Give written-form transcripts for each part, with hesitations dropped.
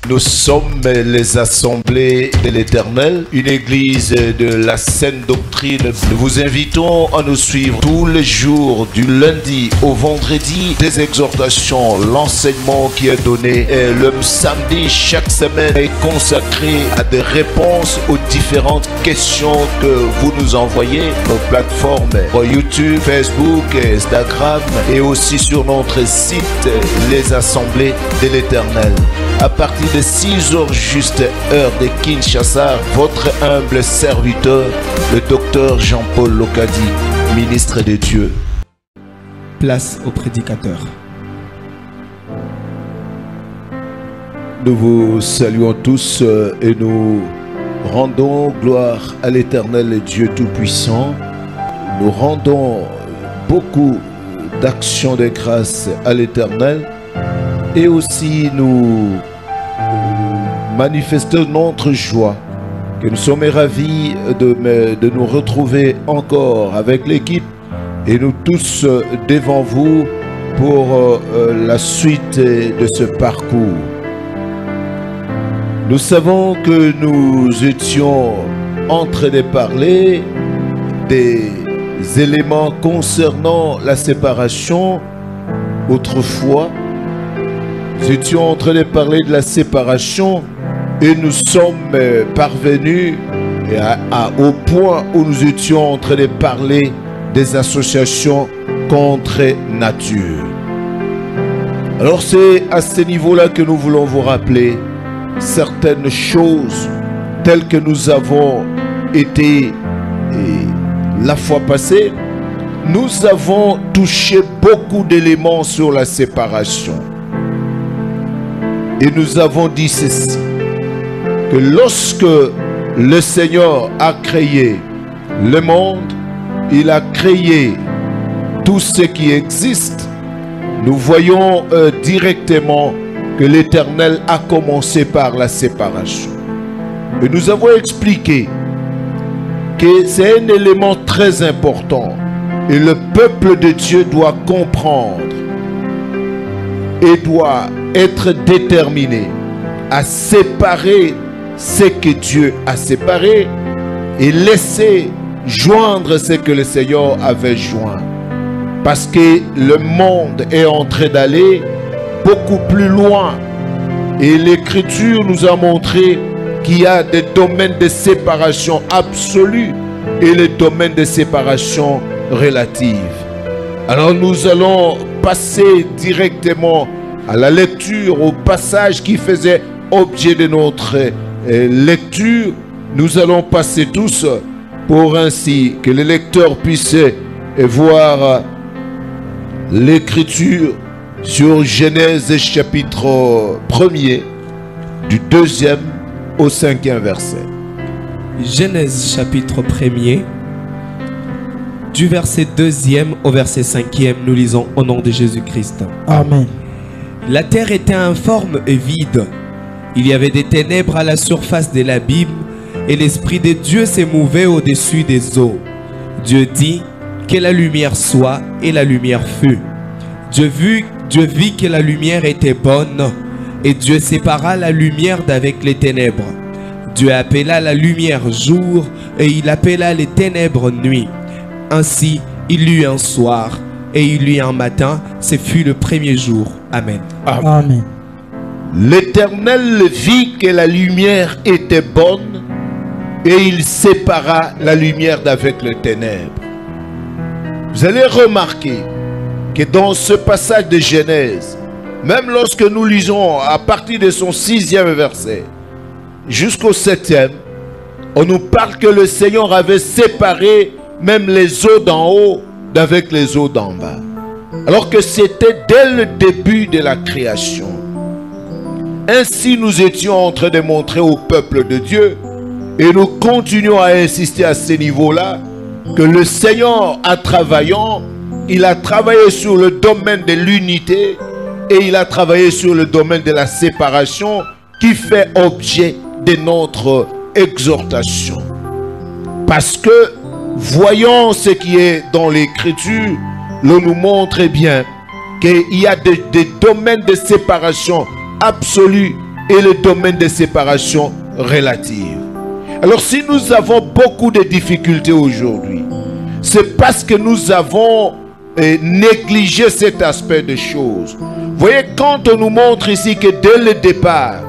Nous sommes les assemblées de l'Éternel, une église de la saine doctrine. Nous vous invitons à nous suivre tous les jours, du lundi au vendredi, des exhortations, l'enseignement qui est donné. Et le samedi, chaque semaine, est consacré à des réponses aux différentes questions que vous nous envoyez. Nos plateformes YouTube, Facebook, Instagram et aussi sur notre site, les assemblées de l'Éternel. À partir de 6 heures juste, heure de Kinshasa, votre humble serviteur, le docteur Jean-Paul Lokadi, ministre de Dieu. Place au prédicateur. Nous vous saluons tous et nous rendons gloire à l'Éternel Dieu Tout-Puissant. Nous rendons beaucoup d'actions de grâce à l'Éternel et aussi nous manifestons notre joie que nous sommes ravis de nous retrouver encore avec l'équipe et nous tous devant vous pour la suite de ce parcours. Nous savons que nous étions en train de parler des éléments concernant la séparation autrefois. Nous étions en train de parler de la séparation et nous sommes parvenus au point où nous étions en train de parler des associations contre nature. Alors c'est à ce niveau-là que nous voulons vous rappeler certaines choses telles que nous avons été la fois passée. Nous avons touché beaucoup d'éléments sur la séparation. Et nous avons dit ceci, que lorsque le Seigneur a créé le monde, il a créé tout ce qui existe. Nous voyons directement que l'Éternel a commencé par la séparation. Et nous avons expliqué que c'est un élément très important et le peuple de Dieu doit comprendre et doit être déterminé à séparer ce que Dieu a séparé et laisser joindre ce que le Seigneur avait joint. Parce que le monde est en train d'aller beaucoup plus loin. Et l'Écriture nous a montré qu'il y a des domaines de séparation absolue et les domaines de séparation relative. Alors nous allons passer directement à la lecture, au passage qui faisait objet de notre lecture. Nous allons passer tous pour ainsi que les lecteurs puissent voir l'Écriture sur Genèse chapitre 1er, du 2e au 5e verset. Genèse chapitre 1er, du verset 2e au verset 5e, nous lisons au nom de Jésus-Christ. Amen. La terre était informe et vide. Il y avait des ténèbres à la surface de l'abîme et l'Esprit de Dieu s'émouvait au-dessus des eaux. Dieu dit que la lumière soit et la lumière fut. Dieu vit que la lumière était bonne et Dieu sépara la lumière d'avec les ténèbres. Dieu appela la lumière jour et il appela les ténèbres nuit. Ainsi il y eut un soir et il y eut un matin, ce fut le premier jour. Amen. Amen. L'Éternel vit que la lumière était bonne et il sépara la lumière d'avec les ténèbres. Vous allez remarquer que dans ce passage de Genèse, même lorsque nous lisons à partir de son 6e verset jusqu'au 7e, on nous parle que le Seigneur avait séparé même les eaux d'en haut d'avec les eaux d'en bas. Alors que c'était dès le début de la création. Ainsi nous étions en train de montrer au peuple de Dieu et nous continuons à insister à ce niveau-là que le Seigneur a il a travaillé sur le domaine de l'unité et il a travaillé sur le domaine de la séparation qui fait objet de notre exhortation. Parce que voyons ce qui est dans l'Écriture, l'on nous montre bien qu'il y a des domaines de séparation absolue et le domaine de séparation relative. Alors si nous avons beaucoup de difficultés aujourd'hui, c'est parce que nous avons négligé cet aspect des choses. Vous voyez, quand on nous montre ici que dès le départ,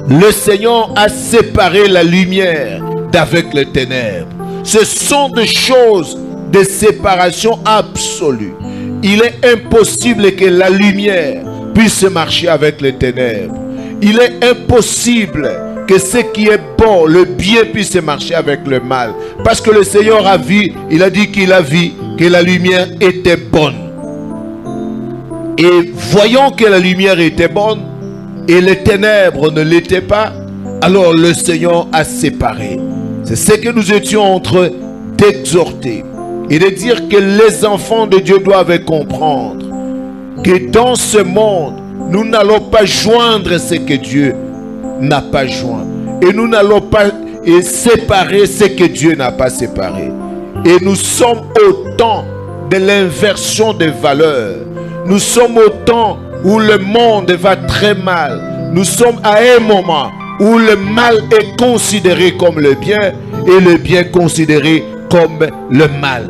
le Seigneur a séparé la lumière d'avec les ténèbres. Ce sont des choses de séparation absolue. Il est impossible que la lumière puisse marcher avec les ténèbres. Il est impossible que ce qui est bon, le bien, puisse marcher avec le mal. Parce que le Seigneur a vu, il a dit qu'il a vu que la lumière était bonne. Et voyant que la lumière était bonne et les ténèbres ne l'étaient pas, alors le Seigneur a séparé. C'est ce que nous étions en train d'exhorter et de dire que les enfants de Dieu doivent comprendre que dans ce monde, nous n'allons pas joindre ce que Dieu n'a pas joint. Et nous n'allons pas séparer ce que Dieu n'a pas séparé. Et nous sommes au temps de l'inversion des valeurs. Nous sommes au temps où le monde va très mal. Nous sommes à un moment où le mal est considéré comme le bien et le bien considéré comme le mal.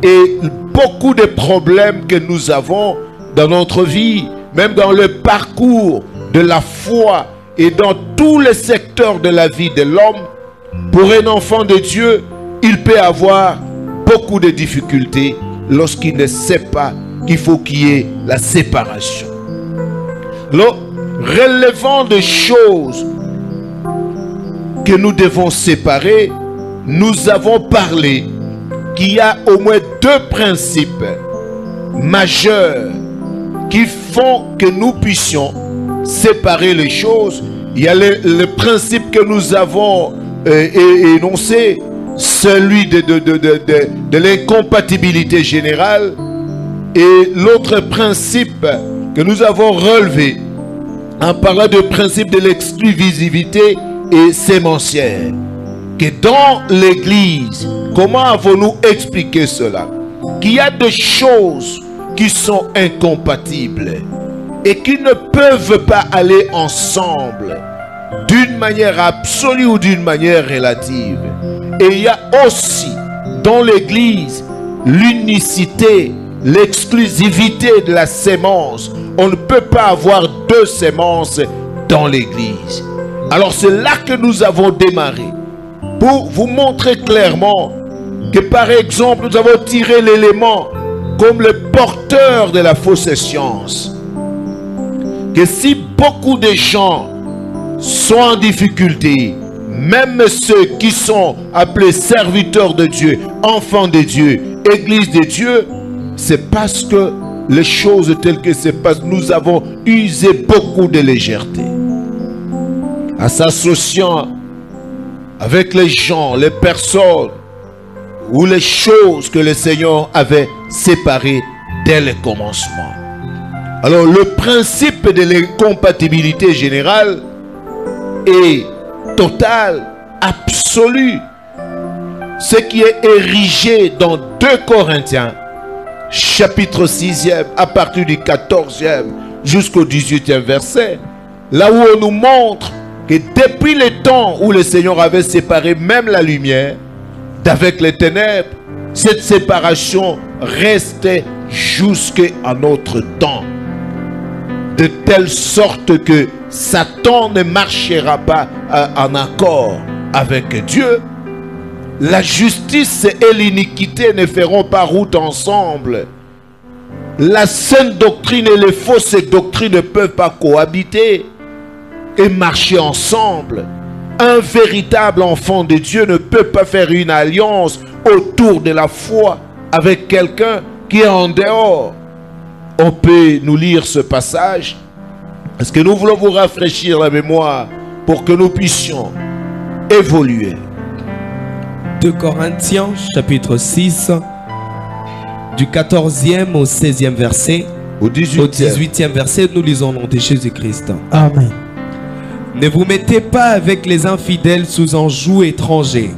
Et beaucoup de problèmes que nous avons dans notre vie, même dans le parcours de la foi et dans tous les secteurs de la vie de l'homme, pour un enfant de Dieu, il peut avoir beaucoup de difficultés lorsqu'il ne sait pas qu'il faut qu'il y ait la séparation. Le relevant des choses que nous devons séparer, nous avons parlé qu'il y a au moins deux principes majeurs qui font que nous puissions séparer les choses. Il y a le principe que nous avons énoncé, celui de l'incompatibilité générale, et l'autre principe que nous avons relevé en parlant du principe de l'exclusivité et sémentière. Que dans l'église, comment avons-nous expliqué cela? Qu'il y a des choses qui sont incompatibles et qui ne peuvent pas aller ensemble d'une manière absolue ou d'une manière relative. Et il y a aussi dans l'église l'unicité, l'exclusivité de la sémence. On ne peut pas avoir deux sémences dans l'église. Alors c'est là que nous avons démarré pour vous montrer clairement que par exemple nous avons tiré l'élément comme le porteur de la fausse science. Que si beaucoup de gens sont en difficulté, même ceux qui sont appelés serviteurs de Dieu, enfants de Dieu, église de Dieu, c'est parce que les choses telles que se passent, nous avons usé beaucoup de légèreté. En s'associant avec les gens, les personnes ou les choses que le Seigneur avait séparées dès le commencement. Alors le principe de l'incompatibilité générale est total, absolu. Ce qui est érigé dans 2 Corinthiens, chapitre 6e, à partir du 14e jusqu'au 18e verset, là où on nous montre que depuis le temps où le Seigneur avait séparé même la lumière d'avec les ténèbres, cette séparation restait jusqu'à notre temps. De telle sorte que Satan ne marchera pas en accord avec Dieu. La justice et l'iniquité ne feront pas route ensemble. La saine doctrine et les fausses doctrines ne peuvent pas cohabiter et marcher ensemble. Un véritable enfant de Dieu ne peut pas faire une alliance autour de la foi avec quelqu'un qui est en dehors. On peut nous lire ce passage parce que nous voulons vous rafraîchir la mémoire pour que nous puissions évoluer. 2 Corinthiens chapitre 6 du 14e au 16e verset. Au 18e verset, nous lisons le nom de Jésus-Christ. Amen. Ne vous mettez pas avec les infidèles sous un joug étranger,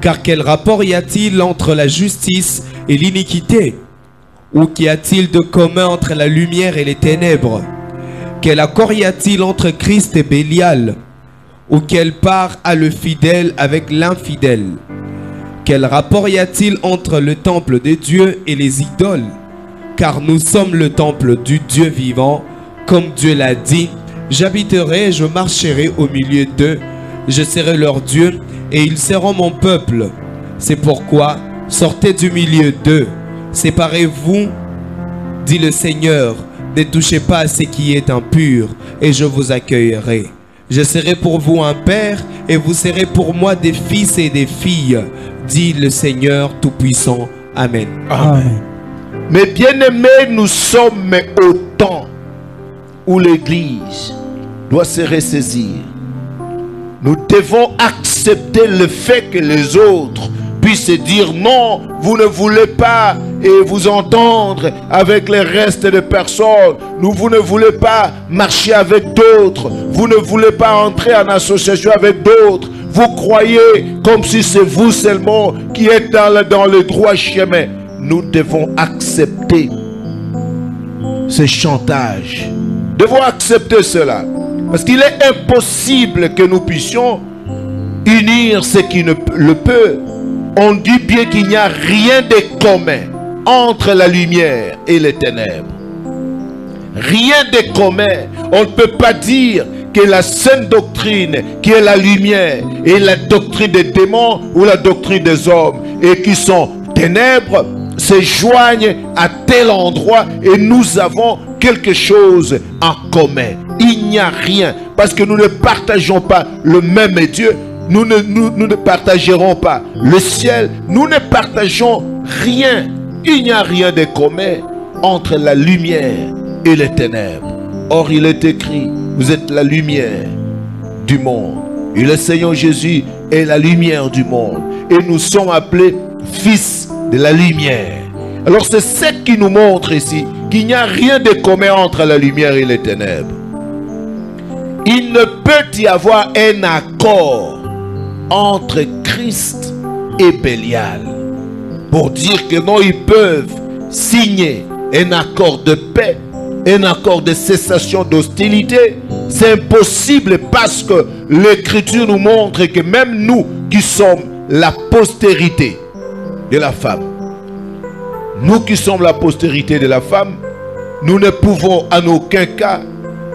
car quel rapport y a-t-il entre la justice et l'iniquité? Ou qu'y a-t-il de commun entre la lumière et les ténèbres? Quel accord y a-t-il entre Christ et Bélial? Ou quelle part a le fidèle avec l'infidèle? Quel rapport y a-t-il entre le temple de Dieu et les idoles? Car nous sommes le temple du Dieu vivant, comme Dieu l'a dit. J'habiterai et je marcherai au milieu d'eux. Je serai leur Dieu et ils seront mon peuple. C'est pourquoi sortez du milieu d'eux. Séparez-vous, dit le Seigneur. Ne touchez pas à ce qui est impur et je vous accueillerai. Je serai pour vous un père et vous serez pour moi des fils et des filles, dit le Seigneur Tout-Puissant. Amen. Amen. Mais bien-aimés, nous sommes au temps où l'Église doit se ressaisir. Nous devons accepter le fait que les autres puissent dire non, vous ne voulez pas et vous entendre avec les restes de personnes. Vous ne voulez pas marcher avec d'autres. Vous ne voulez pas entrer en association avec d'autres. Vous croyez comme si c'est vous seulement qui êtes dans le droit chemin. Nous devons accepter ce chantage. Nous devons accepter cela. Parce qu'il est impossible que nous puissions unir ce qui ne le peut. On dit bien qu'il n'y a rien de commun entre la lumière et les ténèbres. Rien de commun. On ne peut pas dire que la sainte doctrine qui est la lumière et la doctrine des démons ou la doctrine des hommes et qui sont ténèbres se joignent à tel endroit et nous avons quelque chose en commun. Il n'y a rien parce que nous ne partageons pas le même Dieu. Nous ne partagerons pas le ciel. Nous ne partageons rien. Il n'y a rien de commun entre la lumière et les ténèbres. Or, il est écrit, vous êtes la lumière du monde. Et le Seigneur Jésus est la lumière du monde. Et nous sommes appelés fils de la lumière. Alors, c'est ce qui nous montre ici qu'il n'y a rien de commun entre la lumière et les ténèbres. Il ne peut y avoir un accord entre Christ et Bélial pour dire que non, ils peuvent signer un accord de paix, un accord de cessation d'hostilité. C'est impossible parce que l'Écriture nous montre que même nous qui sommes la postérité de la femme, nous qui sommes la postérité de la femme, nous ne pouvons en aucun cas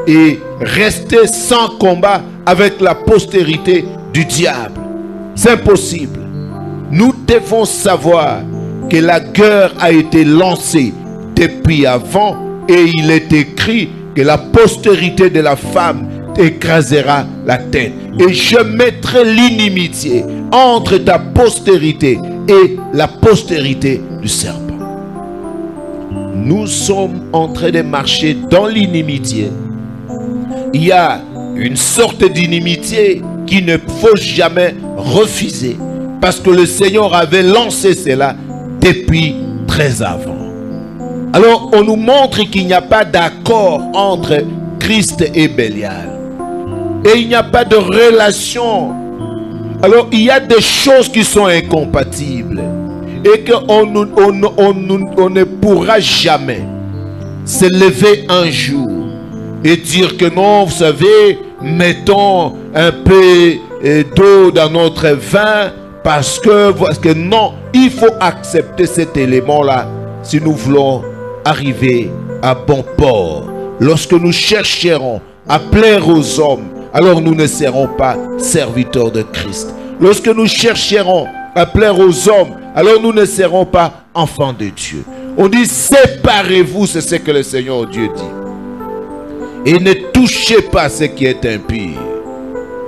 et rester sans combat avec la postérité du diable. C'est impossible. Nous devons savoir que la guerre a été lancée depuis avant et il est écrit que la postérité de la femme écrasera la tête. Et je mettrai l'inimitié entre ta postérité et la postérité du serpent. Nous sommes en train de marcher dans l'inimitié. Il y a une sorte d'inimitié qu'il ne faut jamais refuser. Parce que le Seigneur avait lancé cela depuis très avant. Alors on nous montre qu'il n'y a pas d'accord entre Christ et Bélial. Et il n'y a pas de relation. Alors il y a des choses qui sont incompatibles. Et qu'on ne pourra jamais se lever un jour et dire que non, vous savez, mettons un peu d'eau dans notre vin parce que non, il faut accepter cet élément-là si nous voulons arriver à bon port. Lorsque nous chercherons à plaire aux hommes, alors nous ne serons pas serviteurs de Christ. Lorsque nous chercherons à plaire aux hommes, alors nous ne serons pas enfants de Dieu. On dit séparez-vous, c'est ce que le Seigneur Dieu dit. Et ne touchez pas ce qui est impur.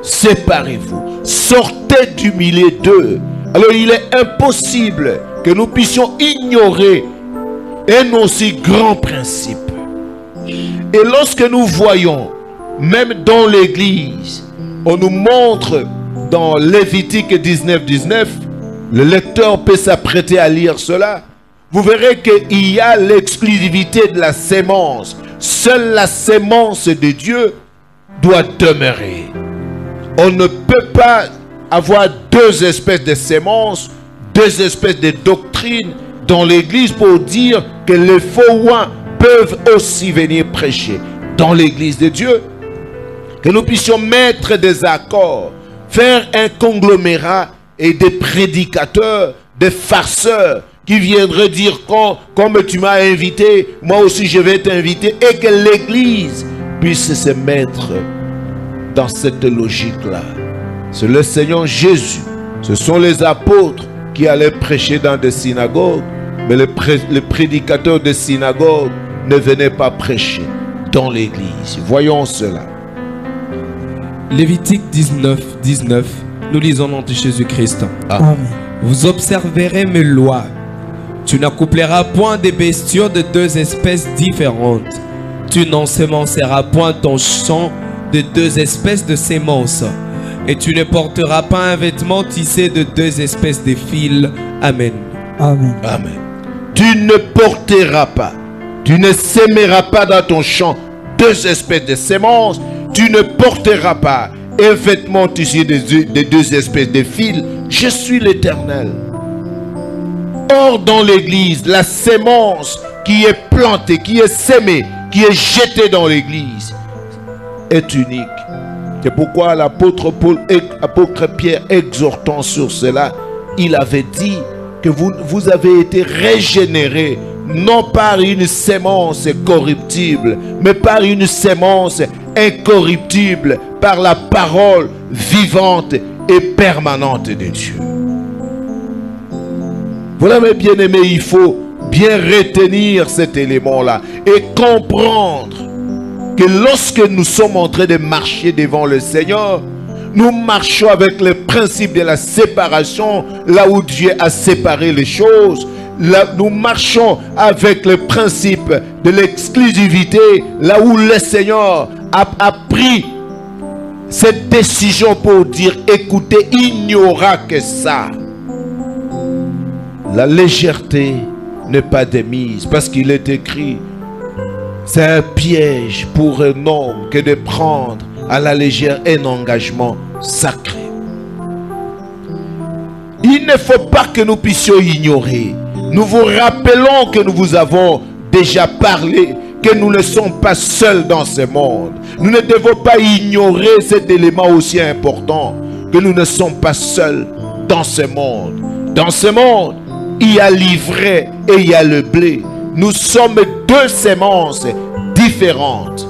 Séparez-vous. Sortez du milieu d'eux. Alors il est impossible que nous puissions ignorer un aussi grand principe. Et lorsque nous voyons, même dans l'église, on nous montre dans Lévitique 19:19, le lecteur peut s'apprêter à lire cela. Vous verrez qu'il y a l'exclusivité de la sémence. Seule la sémence de Dieu doit demeurer. On ne peut pas avoir deux espèces de sémences, deux espèces de doctrines dans l'église pour dire que les faux oins peuvent aussi venir prêcher. dans l'église de Dieu. Que nous puissions mettre des accords, faire un conglomérat et des prédicateurs, des farceurs qui viendraient dire comme tu m'as invité, moi aussi je vais t'inviter, et que l'église puisse se mettre dans cette logique-là. C'est le Seigneur Jésus, ce sont les apôtres qui allaient prêcher dans des synagogues, mais les prédicateurs des synagogues ne venaient pas prêcher dans l'église. Voyons cela. Lévitique 19, 19, nous lisons le nom de Jésus-Christ. Amen. Vous observerez mes lois. Tu n'accoupleras point des bestiaux de deux espèces différentes. Tu n'ensemenceras point ton champ de deux espèces de semences. Et tu ne porteras pas un vêtement tissé de deux espèces de fils. Amen. Amen. Amen. Tu ne porteras pas, tu ne sèmeras pas dans ton champ deux espèces de semences. Tu ne porteras pas un vêtement tissé de deux espèces de fils. Je suis l'Éternel. Or, dans l'église, la sémence qui est plantée, qui est sémée, qui est jetée dans l'église est unique. C'est pourquoi l'apôtre Pierre, exhortant sur cela, il avait dit que vous avez été régénérés, non par une sémence corruptible, mais par une sémence incorruptible, par la parole vivante et permanente de Dieu. Voilà mes bien-aimés, il faut bien retenir cet élément-là et comprendre que lorsque nous sommes en train de marcher devant le Seigneur, nous marchons avec le principe de la séparation, là où Dieu a séparé les choses. Là, nous marchons avec le principe de l'exclusivité, là où le Seigneur a pris cette décision pour dire, écoutez, il n'y aura que ça. La légèreté n'est pas démise, parce qu'il est écrit, c'est un piège pour un homme que de prendre à la légère un engagement sacré. Il ne faut pas que nous puissions ignorer. Nous vous rappelons que nous vous avons déjà parlé, que nous ne sommes pas seuls dans ce monde. Nous ne devons pas ignorer cet élément aussi important, que nous ne sommes pas seuls dans ce monde. Dans ce monde, il y a l'ivraie et il y a le blé. Nous sommes deux semences différentes.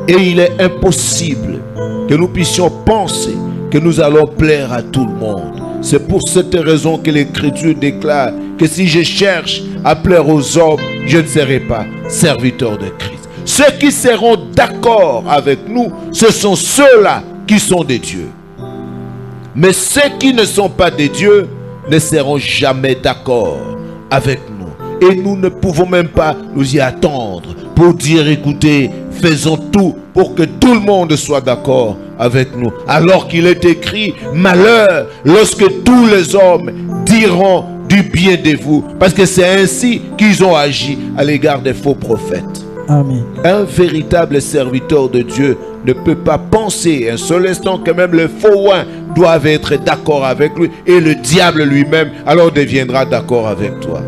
Et il est impossible que nous puissions penser que nous allons plaire à tout le monde. C'est pour cette raison que l'Écriture déclare que si je cherche à plaire aux hommes, je ne serai pas serviteur de Christ. Ceux qui seront d'accord avec nous, ce sont ceux-là qui sont des dieux. Mais ceux qui ne sont pas des dieux ne seront jamais d'accord avec nous. Et nous ne pouvons même pas nous y attendre pour dire, écoutez, faisons tout pour que tout le monde soit d'accord avec nous. Alors qu'il est écrit, malheur lorsque tous les hommes diront du bien de vous. Parce que c'est ainsi qu'ils ont agi à l'égard des faux prophètes. Amen. Un véritable serviteur de Dieu ne peut pas penser un seul instant que même les faux oins doivent être d'accord avec lui. Et le diable lui-même alors deviendra d'accord avec toi.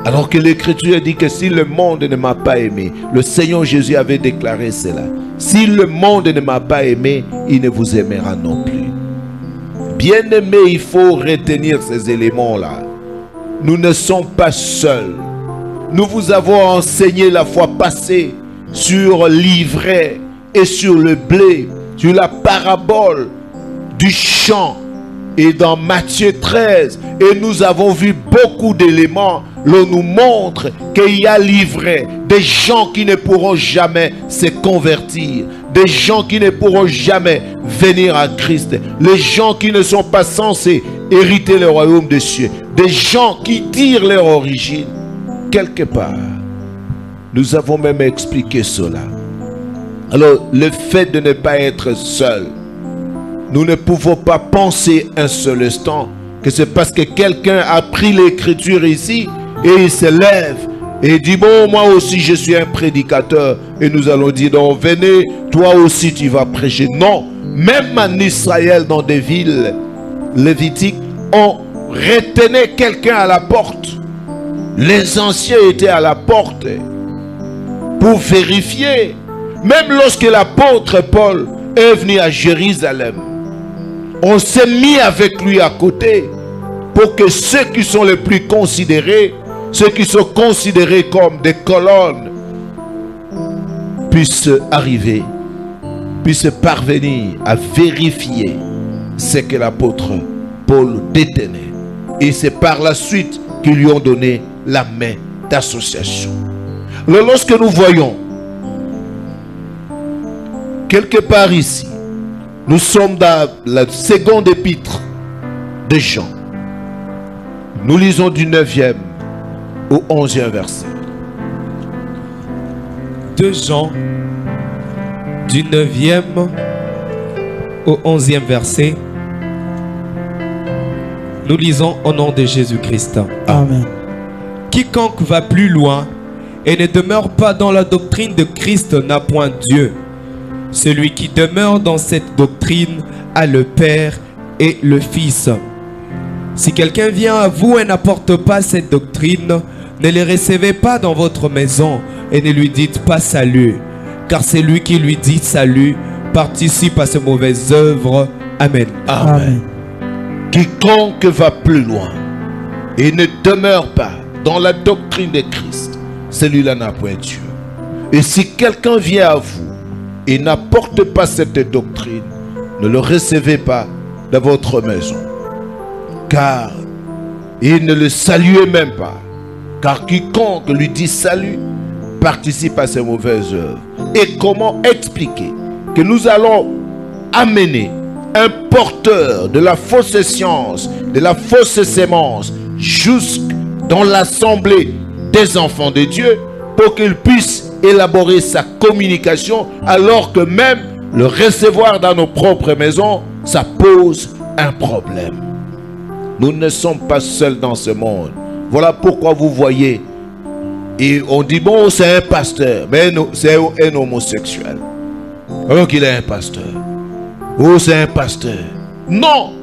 Alors que l'Écriture dit que si le monde ne m'a pas aimé, le Seigneur Jésus avait déclaré cela. Si le monde ne m'a pas aimé, il ne vous aimera non plus. Bien-aimé, il faut retenir ces éléments-là. Nous ne sommes pas seuls. Nous vous avons enseigné la fois passée sur l'ivraie et sur le blé, sur la parabole du champ. Et dans Matthieu 13, et nous avons vu beaucoup d'éléments, l'on nous montre qu'il y a l'ivraie, des gens qui ne pourront jamais se convertir, des gens qui ne pourront jamais venir à Christ, les gens qui ne sont pas censés hériter le royaume des cieux, des gens qui tirent leur origine quelque part. Nous avons même expliqué cela. Alors, le fait de ne pas être seul, nous ne pouvons pas penser un seul instant que c'est parce que quelqu'un a pris l'écriture ici et il se lève et dit, bon, moi aussi je suis un prédicateur, et nous allons dire, donc venez, toi aussi tu vas prêcher. Non, même en Israël, dans des villes lévitiques, on retenait quelqu'un à la porte. Les anciens étaient à la porte pour vérifier. même lorsque l'apôtre Paul est venu à Jérusalem, on s'est mis avec lui à côté pour que ceux qui sont les plus considérés, ceux qui sont considérés comme des colonnes, puissent arriver, puissent parvenir à vérifier ce que l'apôtre Paul détenait. Et c'est par la suite qu'ils lui ont donné la main d'association. Alors lorsque nous voyons quelque part ici, nous sommes dans la seconde épître de Jean. Nous lisons du 9e au 11e verset. De Jean, du 9e au 11e verset. Nous lisons au nom de Jésus-Christ. Amen. Quiconque va plus loin et ne demeure pas dans la doctrine de Christ n'a point Dieu. Celui qui demeure dans cette doctrine a le Père et le Fils. Si quelqu'un vient à vous et n'apporte pas cette doctrine, ne les recevez pas dans votre maison et ne lui dites pas salut, car c'est lui qui lui dit salut participe à ses mauvaises œuvres. Amen. Amen. Quiconque va plus loin et ne demeure pas dans la doctrine de Christ, celui-là n'a point Dieu. Et si quelqu'un vient à vous et n'apporte pas cette doctrine, ne le recevez pas dans votre maison, car il ne le saluez même pas, car quiconque lui dit salut participe à ses mauvaises œuvres. Et comment expliquer que nous allons amener un porteur de la fausse science, de la fausse sémence, jusque dans l'assemblée des enfants de Dieu, pour qu'il puisse élaborer sa communication, alors que même le recevoir dans nos propres maisons, ça pose un problème. Nous ne sommes pas seuls dans ce monde. Voilà pourquoi vous voyez, et on dit bon, c'est un pasteur, mais c'est un homosexuel, alors qu'il est un pasteur. Oh, c'est un pasteur. Non,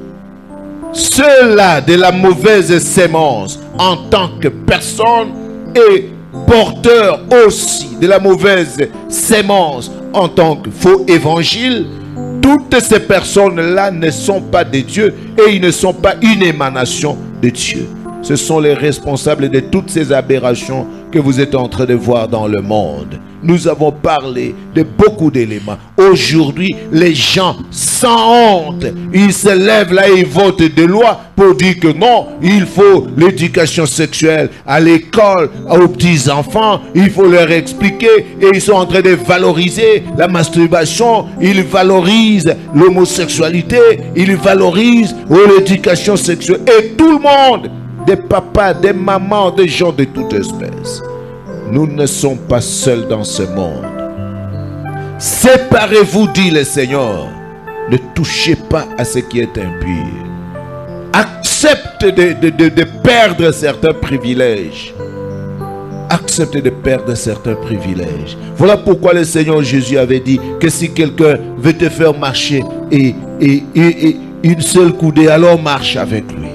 ceux-là de la mauvaise sémence en tant que personne et porteur aussi de la mauvaise sémence en tant que faux évangile, toutes ces personnes-là ne sont pas de Dieu et ils ne sont pas une émanation de Dieu. Ce sont les responsables de toutes ces aberrations que vous êtes en train de voir dans le monde. Nous avons parlé de beaucoup d'éléments. Aujourd'hui, les gens sans honte, ils se lèvent là et ils votent des lois pour dire que non, il faut l'éducation sexuelle à l'école, aux petits-enfants, il faut leur expliquer, et ils sont en train de valoriser la masturbation, ils valorisent l'homosexualité, ils valorisent l'éducation sexuelle. Et tout le monde, des papas, des mamans, des gens de toute espèce. Nous ne sommes pas seuls dans ce monde. Séparez-vous, dit le Seigneur. Ne touchez pas à ce qui est impur. Accepte de perdre certains privilèges. Accepte de perdre certains privilèges. Voilà pourquoi le Seigneur Jésus avait dit que si quelqu'un veut te faire marcher et une seule coudée, alors marche avec lui.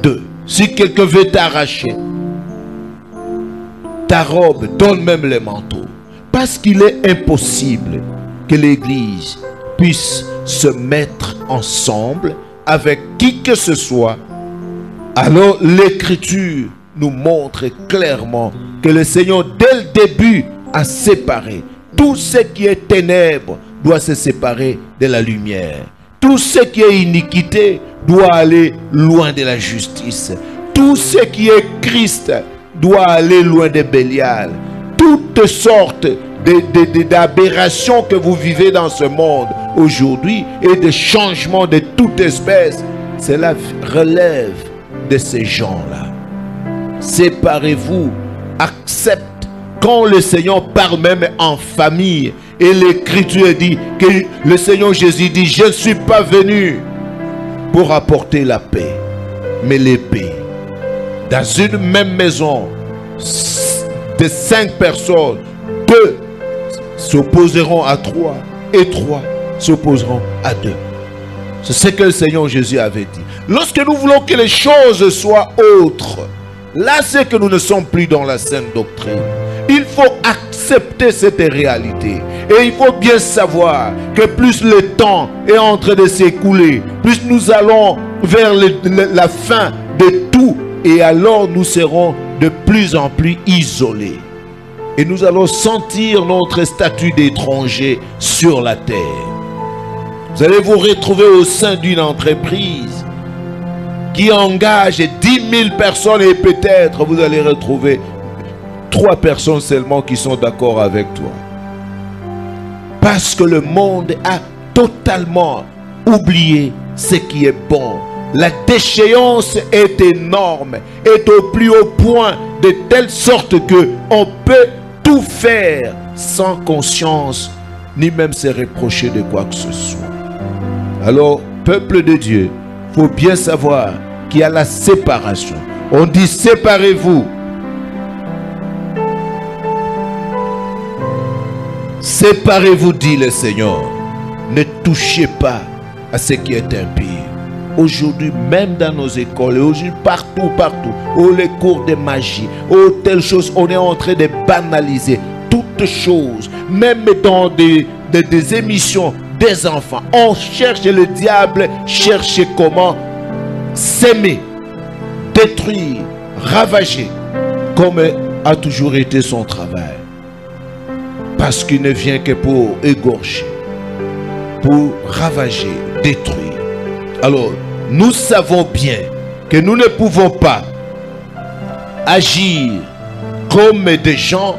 2. Si quelqu'un veut t'arracher ta robe, donne même le manteau. Parce qu'il est impossible que l'Église puisse se mettre ensemble avec qui que ce soit. Alors l'Écriture nous montre clairement que le Seigneur dès le début a séparé. Tout ce qui est ténèbres doit se séparer de la lumière. Tout ce qui est iniquité doit aller loin de la justice. Tout ce qui est Christ doit aller loin de Bélial. Toutes sortes d'aberrations que vous vivez dans ce monde aujourd'hui et de changements de toute espèce, cela relève de ces gens-là. Séparez-vous, accepte. Quand le Seigneur parle même en famille, et l'Écriture dit que le Seigneur Jésus dit: je ne suis pas venu pour apporter la paix, mais l'épée. Dans une même maison de 5 personnes, 2 s'opposeront à 3 et 3 s'opposeront à 2. C'est ce que le Seigneur Jésus avait dit. Lorsque nous voulons que les choses soient autres, là c'est que nous ne sommes plus dans la saine doctrine. Il faut accepter accepter cette réalité. Et il faut bien savoir que plus le temps est en train de s'écouler, plus nous allons vers la fin de tout, et alors nous serons de plus en plus isolés. Et nous allons sentir notre statut d'étranger sur la terre. Vous allez vous retrouver au sein d'une entreprise qui engage 10 000 personnes et peut-être vous allez retrouver 3 personnes seulement qui sont d'accord avec toi. Parce que le monde a totalement oublié ce qui est bon. La déchéance est énorme, est au plus haut point, de telle sorte que on peut tout faire sans conscience, ni même se reprocher de quoi que ce soit. Alors, peuple de Dieu, il faut bien savoir qu'il y a la séparation. On dit séparez-vous. Séparez-vous, dit le Seigneur. Ne touchez pas à ce qui est impie. Aujourd'hui, même dans nos écoles, aujourd'hui, partout, où les cours de magie, où telle chose, on est en train de banaliser toutes choses. Même dans des émissions des enfants, on cherche, le diable cherche comment s'aimer, détruire, ravager, comme a toujours été son travail. Parce qu'il ne vient que pour égorger, pour ravager, détruire. Alors, nous savons bien que nous ne pouvons pas agir comme des gens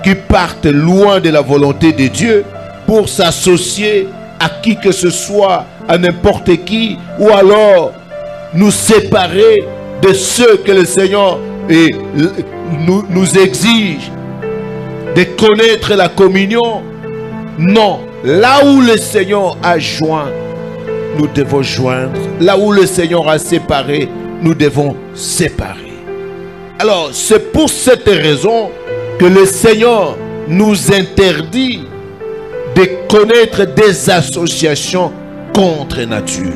qui partent loin de la volonté de Dieu pour s'associer à qui que ce soit, à n'importe qui, ou alors nous séparer de ceux que le Seigneur nous exige de connaître la communion. Non, là où le Seigneur a joint, nous devons joindre. Là où le Seigneur a séparé, nous devons séparer. Alors, c'est pour cette raison que le Seigneur nous interdit de connaître des associations contre nature.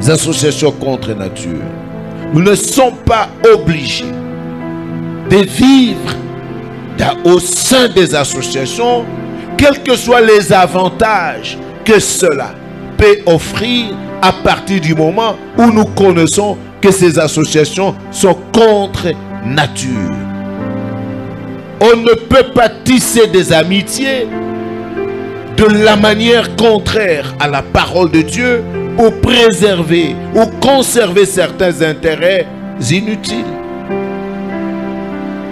Des associations contre nature. Nous ne sommes pas obligés de vivre au sein des associations, quels que soient les avantages que cela peut offrir à partir du moment où nous connaissons que ces associations sont contre nature. On ne peut pas tisser des amitiés de la manière contraire à la parole de Dieu pour préserver ou conserver certains intérêts inutiles.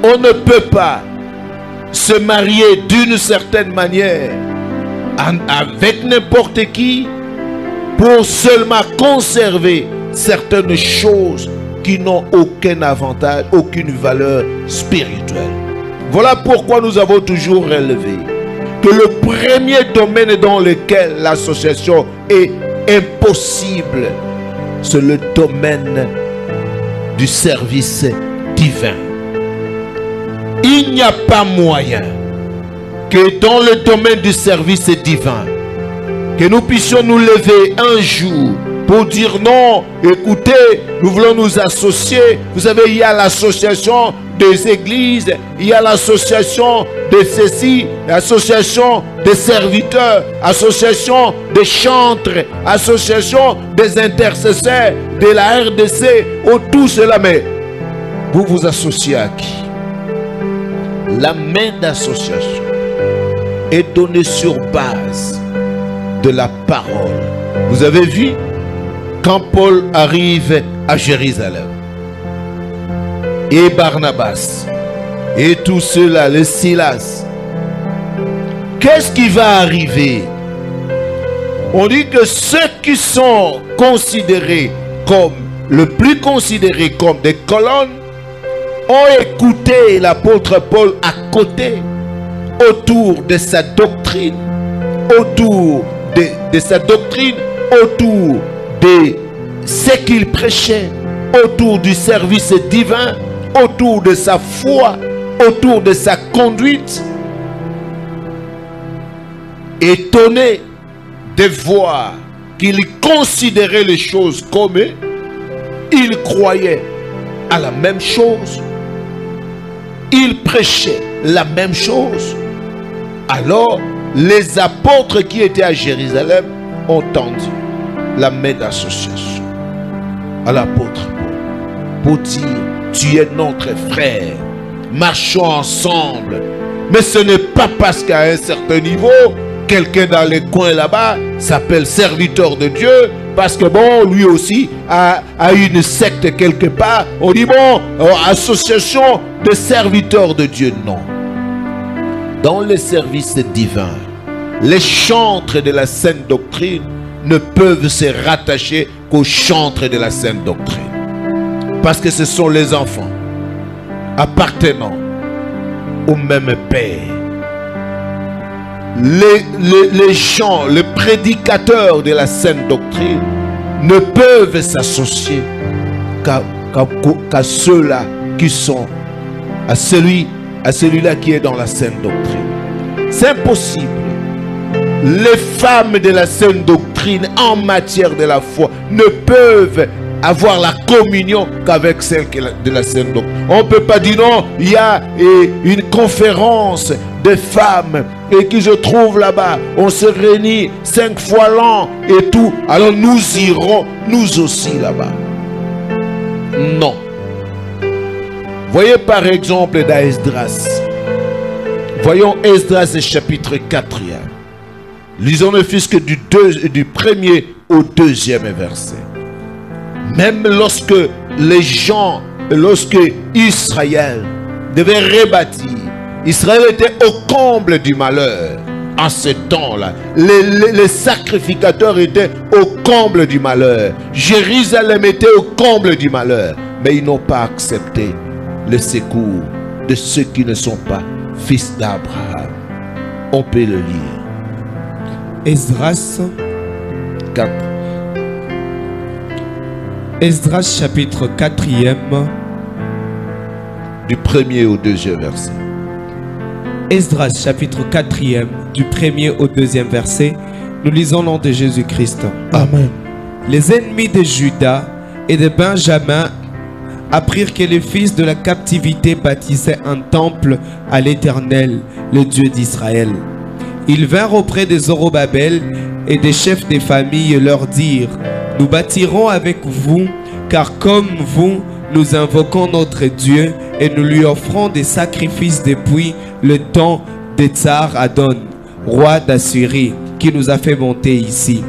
On ne peut pas se marier d'une certaine manière avec n'importe qui pour seulement conserver certaines choses qui n'ont aucun avantage, aucune valeur spirituelle. Voilà pourquoi nous avons toujours relevé que le premier domaine dans lequel l'association est impossible, c'est le domaine du service divin. Il n'y a pas moyen que dans le domaine du service divin, que nous puissions nous lever un jour pour dire non, écoutez, nous voulons nous associer. Vous savez, il y a l'association des églises, il y a l'association de ceci, l'association des serviteurs, association des chantres, association des intercesseurs de la RDC, ou tout cela. Mais vous vous associez à qui? La main d'association est donnée sur base de la parole. Vous avez vu quand Paul arrive à Jérusalem et Barnabas et tout cela, le Silas, qu'est-ce qui va arriver? On dit que ceux qui sont considérés comme le plus considérés comme des colonnes ont écouté l'apôtre Paul à côté, autour de sa doctrine, autour de sa doctrine, autour de ce qu'il prêchait, autour du service divin, autour de sa foi, autour de sa conduite. Étonné de voir qu'il considérait les choses comme eux, il croyait à la même chose. Il prêchait la même chose. Alors, les apôtres qui étaient à Jérusalem ont tendu la main d'association à l'apôtre pour dire, tu es notre frère, marchons ensemble. Mais ce n'est pas parce qu'à un certain niveau, quelqu'un dans les coins là-bas s'appelle serviteur de Dieu, parce que bon, lui aussi a une secte quelque part. On dit bon, association de serviteurs de Dieu. Non. Dans les services divins, les chantres de la sainte doctrine ne peuvent se rattacher qu'aux chantres de la sainte doctrine. Parce que ce sont les enfants appartenant au même Père. Les gens, les prédicateurs de la sainte doctrine ne peuvent s'associer qu'à ceux-là qui sont, à celui-là qui est dans la sainte doctrine. C'est impossible. Les femmes de la sainte doctrine en matière de la foi ne peuvent avoir la communion qu'avec celle de la sainte doctrine. On ne peut pas dire non, il y a une conférence de femmes et qui se trouve là-bas, on se réunit 5 fois l'an et tout, alors nous irons nous aussi là-bas. Non. Voyez par exemple dans Esdras. Voyons Esdras chapitre 4. Lisons ne fût-ce que du premier au 2e verset. Même lorsque les gens, lorsque Israël devait rebâtir, Israël était au comble du malheur. En ce temps-là, les sacrificateurs étaient au comble du malheur. Jérusalem était au comble du malheur. Mais ils n'ont pas accepté le secours de ceux qui ne sont pas fils d'Abraham. On peut le lire. Esdras 4. Esdras chapitre 4e. Du 1er au 2e verset. Esdras chapitre 4e, du 1er au 2e verset. Nous lisons le nom de Jésus-Christ. Amen. Les ennemis de Juda et de Benjamin apprirent que les fils de la captivité bâtissaient un temple à l'Éternel, le Dieu d'Israël. Ils vinrent auprès de Zorobabel et des chefs des familles leur dire: nous bâtirons avec vous, car comme vous, nous invoquons notre Dieu et nous lui offrons des sacrifices depuis le temps de Tsar Adon, roi d'Assyrie, qui nous a fait monter ici.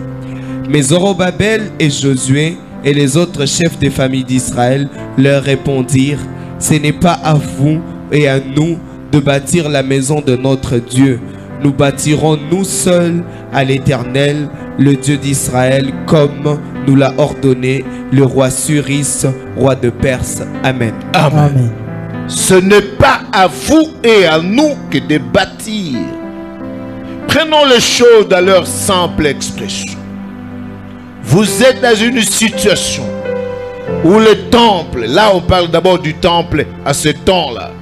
Mais Zorobabel et Josué et les autres chefs des familles d'Israël leur répondirent: ce n'est pas à vous et à nous de bâtir la maison de notre Dieu. Nous bâtirons nous seuls à l'Éternel, le Dieu d'Israël, comme nous l'a ordonné le roi Suris, roi de Perse. Amen. Amen. Amen. Ce n'est pas à vous et à nous que de bâtir. Prenons les choses dans leur simple expression. Vous êtes dans une situation où le temple, là on parle d'abord du temple à ce temps-là,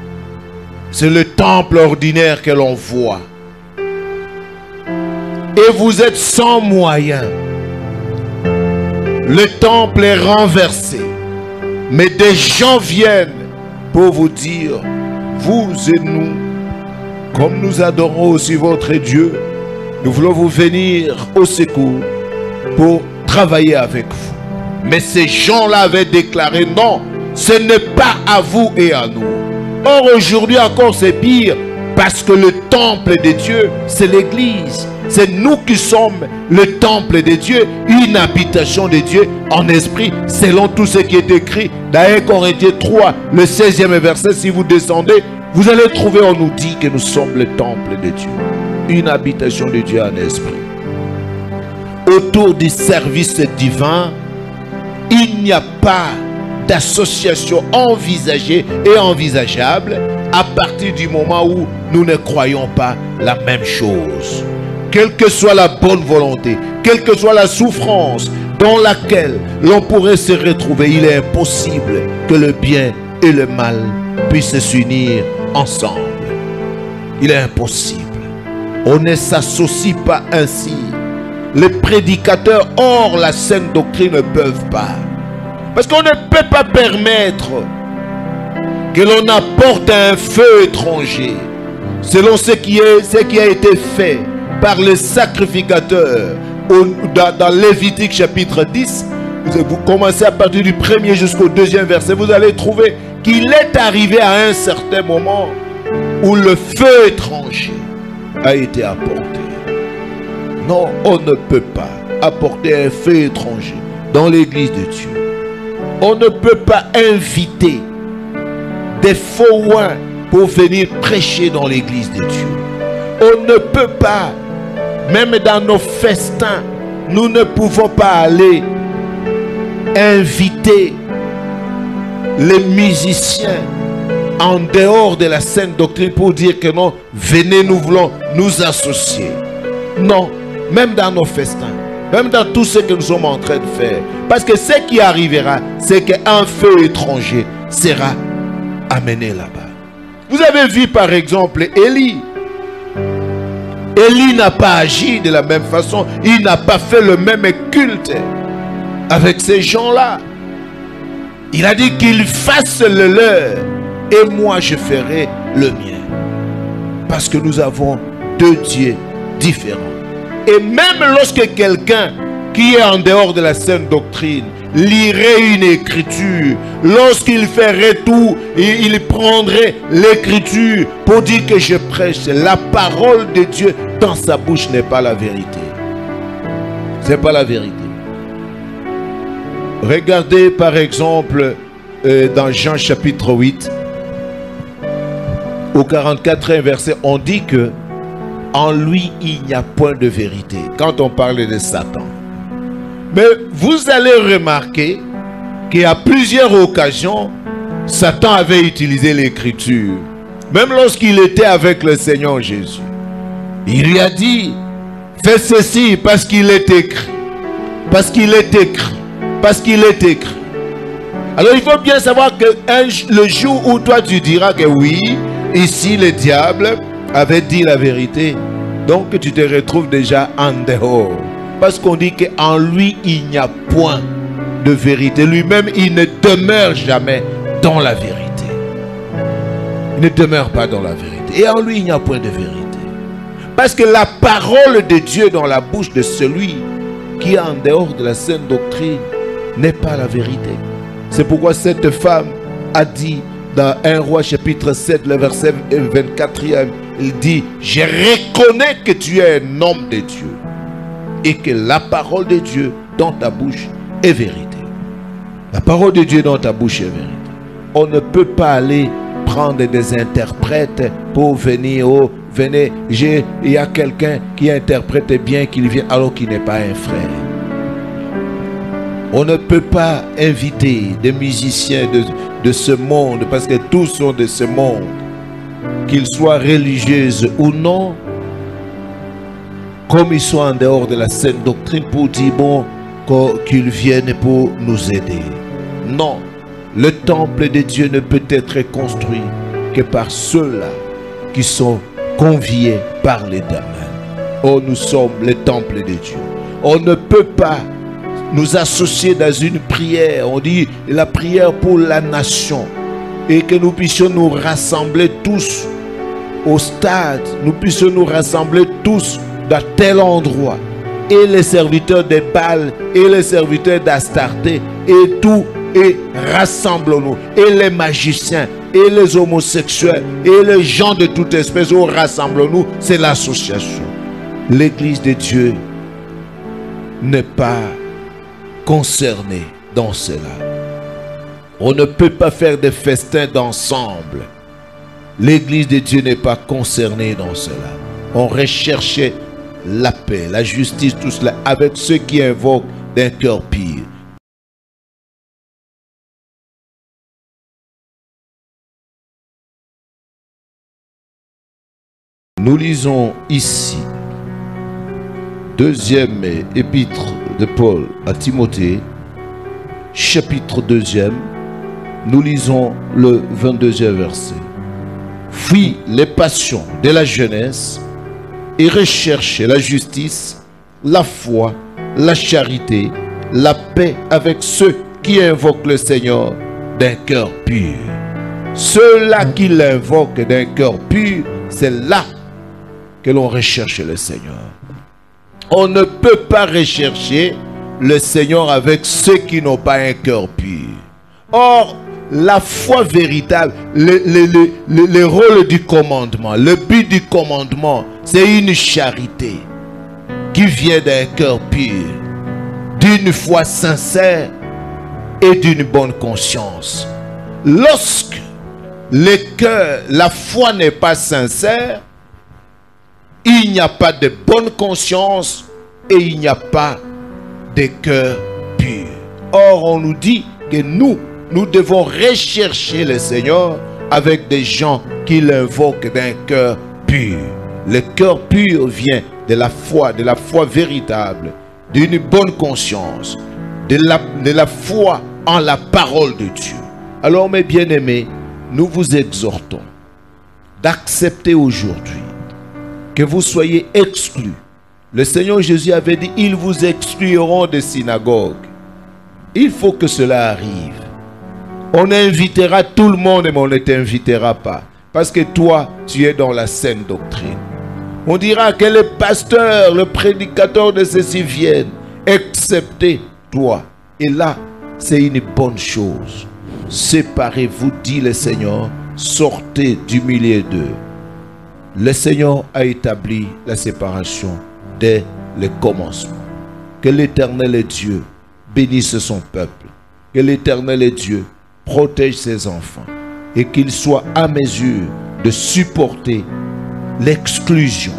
c'est le temple ordinaire que l'on voit. Et vous êtes sans moyens. Le temple est renversé. Mais des gens viennent pour vous dire: vous et nous, comme nous adorons aussi votre Dieu, nous voulons vous venir au secours pour travailler avec vous. Mais ces gens-là avaient déclaré: non, ce n'est pas à vous et à nous. Or aujourd'hui encore c'est pire, parce que le temple de Dieu, c'est l'Église. C'est nous qui sommes le temple de Dieu, une habitation de Dieu en esprit, selon tout ce qui est écrit dans 1 Corinthiens 3, le 16e verset. Si vous descendez, vous allez trouver, on nous dit que nous sommes le temple de Dieu, une habitation de Dieu en esprit. Autour du service divin, il n'y a pas d'association envisagée et envisageable à partir du moment où nous ne croyons pas la même chose. Quelle que soit la bonne volonté, quelle que soit la souffrance dans laquelle l'on pourrait se retrouver, il est impossible que le bien et le mal puissent s'unir ensemble. Il est impossible. On ne s'associe pas ainsi. Les prédicateurs hors la sainte doctrine ne peuvent pas. Parce qu'on ne peut pas permettre que l'on apporte un feu étranger selon ce qui a été fait par le sacrificateur dans Lévitique chapitre 10, vous commencez à partir du 1er jusqu'au 2e verset, vous allez trouver qu'il est arrivé à un certain moment où le feu étranger a été apporté. Non, on ne peut pas apporter un feu étranger dans l'église de Dieu. On ne peut pas inviter des faux oins pour venir prêcher dans l'église de Dieu. On ne peut pas, même dans nos festins, nous ne pouvons pas aller inviter les musiciens en dehors de la saine doctrine pour dire que non, venez, nous voulons nous associer. Non, même dans nos festins, même dans tout ce que nous sommes en train de faire. Parce que ce qui arrivera, c'est qu'un feu étranger sera amené là-bas. Vous avez vu par exemple Élie. Élie n'a pas agi de la même façon. Il n'a pas fait le même culte avec ces gens-là. Il a dit qu'ils fassent le leur et moi je ferai le mien. Parce que nous avons deux dieux différents. Et même lorsque quelqu'un qui est en dehors de la saine doctrine lirait une écriture, lorsqu'il ferait tout, il prendrait l'écriture pour dire que je prêche, la parole de Dieu dans sa bouche n'est pas la vérité. C'est pas la vérité. Regardez par exemple dans Jean chapitre 8, au 44e verset, on dit que en lui il n'y a point de vérité. Quand on parle de Satan. Mais vous allez remarquer qu'à plusieurs occasions, Satan avait utilisé l'écriture. Même lorsqu'il était avec le Seigneur Jésus. Il lui a dit, fais ceci parce qu'il est écrit. Parce qu'il est écrit. Parce qu'il est écrit. Alors il faut bien savoir que le jour où toi tu diras que oui, ici le diable avait dit la vérité. Donc tu te retrouves déjà en dehors. Parce qu'on dit qu'en lui, il n'y a point de vérité. Lui-même, il ne demeure jamais dans la vérité. Il ne demeure pas dans la vérité. Et en lui, il n'y a point de vérité. Parce que la parole de Dieu dans la bouche de celui qui est en dehors de la saine doctrine n'est pas la vérité. C'est pourquoi cette femme a dit dans 1 Roi chapitre 7, le verset 24e, il dit, je reconnais que tu es un homme de Dieu. Et que la parole de Dieu dans ta bouche est vérité. La parole de Dieu dans ta bouche est vérité. On ne peut pas aller prendre des interprètes pour venir. Oh, venez, il y a quelqu'un qui interprète bien qu'il vient alors qu'il n'est pas un frère. On ne peut pas inviter des musiciens de ce monde, parce que tous sont de ce monde, qu'ils soient religieux ou non, comme ils sont en dehors de la saine doctrine, pour dire bon, qu'ils viennent pour nous aider. Non, le temple de Dieu ne peut être construit que par ceux-là qui sont conviés par l'Éternel. Oh, nous sommes le temple de Dieu. On ne peut pas nous associer dans une prière. On dit la prière pour la nation. Et que nous puissions nous rassembler tous au stade. Nous puissions nous rassembler tous dans tel endroit. Et les serviteurs de Baal et les serviteurs d'Astarté et tout. Et rassemblons-nous. Et les magiciens et les homosexuels et les gens de toute espèce. Oh, rassemblons-nous. C'est l'association. L'église de Dieu n'est pas concernée dans cela. On ne peut pas faire des festins d'ensemble. L'église de Dieu n'est pas concernée dans cela. On recherchait la paix, la justice, tout cela avec ceux qui invoquent d'un cœur pire. Nous lisons ici, deuxième épître de Paul à Timothée, chapitre 2e, nous lisons le 22e verset. Fuis les passions de la jeunesse et recherchez la justice, la foi, la charité, la paix avec ceux qui invoquent le Seigneur d'un cœur pur. Ceux-là qui l'invoquent d'un cœur pur c'est là que l'on recherche le Seigneur. On ne peut pas rechercher le Seigneur avec ceux qui n'ont pas un cœur pur. Or, la foi véritable, le rôle du commandement, le but du commandement, c'est une charité qui vient d'un cœur pur, d'une foi sincère et d'une bonne conscience. Lorsque le cœur, la foi n'est pas sincère, il n'y a pas de bonne conscience et il n'y a pas de cœur pur. Or, on nous dit que nous devons rechercher le Seigneur avec des gens qui l'invoquent d'un cœur pur. Le cœur pur vient de la foi véritable, d'une bonne conscience, de la foi en la parole de Dieu. Alors, mes bien-aimés, nous vous exhortons d'accepter aujourd'hui que vous soyez exclus. Le Seigneur Jésus avait dit, ils vous excluront des synagogues. Il faut que cela arrive. On invitera tout le monde, mais on ne t'invitera pas. Parce que toi, tu es dans la saine doctrine. On dira que le pasteur, le prédicateur de ceci viennent, excepté toi. Et là, c'est une bonne chose. Séparez-vous, dit le Seigneur, sortez du milieu d'eux. Le Seigneur a établi la séparation dès le commencement. Que l'Éternel Dieu bénisse son peuple. Que l'Éternel Dieu protège ses enfants. Et qu'il soit à mesure de supporter l'exclusion.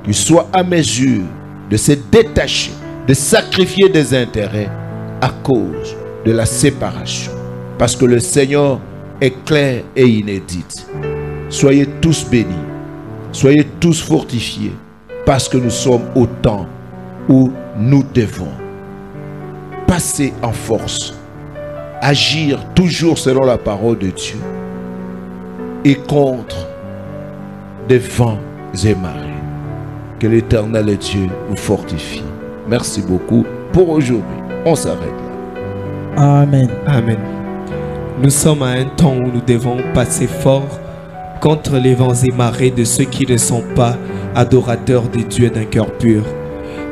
Qu'il soit à mesure de se détacher, de sacrifier des intérêts à cause de la séparation. Parce que le Seigneur est clair et inédit. Soyez tous bénis. Soyez tous fortifiés. Parce que nous sommes au temps où nous devons passer en force. Agir toujours selon la parole de Dieu. Et contre des vents et marées. Que l'Éternel Dieu vous fortifie. Merci beaucoup pour aujourd'hui. On s'arrête là. Amen. Amen. Nous sommes à un temps où nous devons passer fort contre les vents et marées de ceux qui ne sont pas adorateurs de Dieu d'un cœur pur.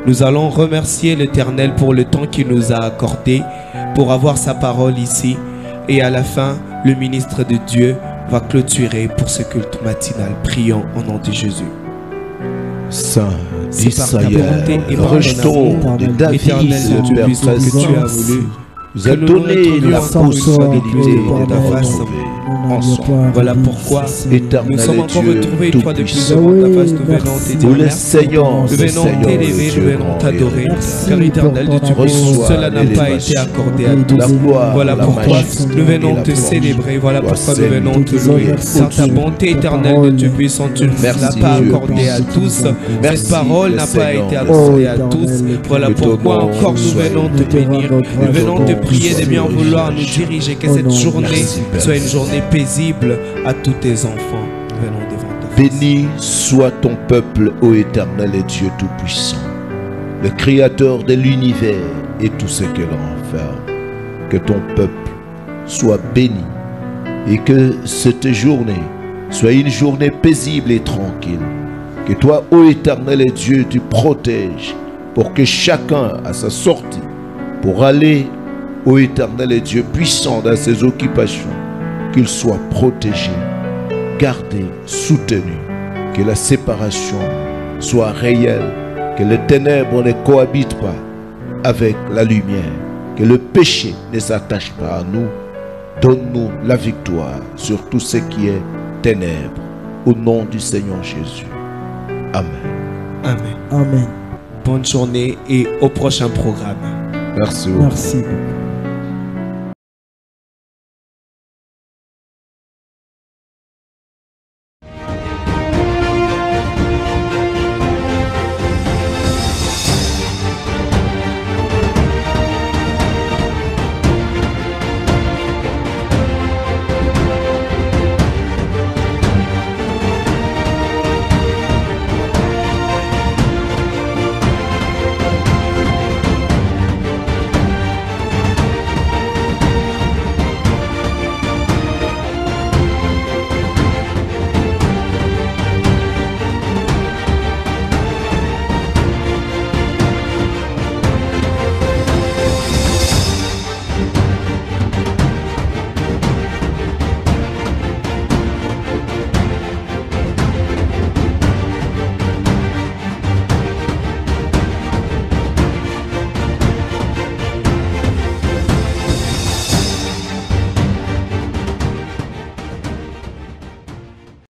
Nous allons remercier l'Éternel pour le temps qu'il nous a accordé pour avoir sa parole ici. Et à la fin, le ministre de Dieu va clôturer pour ce culte matinal. Prions au nom de Jésus. Saint d'Israël, rejetons de David, le Père que tu as voulu. Vous avez donné la possibilité de ensemble. Voilà pourquoi nous sommes encore retrouvés une fois de plus devant ta face. Nous venons te dire merci. Nous venons t'élever, nous venons t'adorer. Car éternel de Dieu, cela n'a pas été accordé à tous. Voilà pourquoi nous venons te célébrer. Voilà pourquoi nous venons te louer. Car ta bonté éternelle de Dieu puissant, tu ne l'as pas accordée à tous. Cette parole n'a pas été accordée à tous. Voilà pourquoi encore nous venons te bénir. Nous venons te prier de bien vouloir nous diriger. Que cette journée soit une journée paisible à tous tes enfants. Venons devant ta face. Béni soit ton peuple, ô Éternel et Dieu Tout-Puissant, le Créateur de l'univers et tout ce que l'on renferme. Que ton peuple soit béni et que cette journée soit une journée paisible et tranquille. Que toi, ô Éternel et Dieu, tu protèges pour que chacun à sa sortie, pour aller, ô Éternel et Dieu puissant dans ses occupations, qu'il soit protégé, gardé, soutenu, que la séparation soit réelle, que les ténèbres ne cohabitent pas avec la lumière, que le péché ne s'attache pas à nous. Donne-nous la victoire sur tout ce qui est ténèbres, au nom du Seigneur Jésus. Amen. Amen. Amen. Bonne journée et au prochain programme. Merci beaucoup. Merci beaucoup.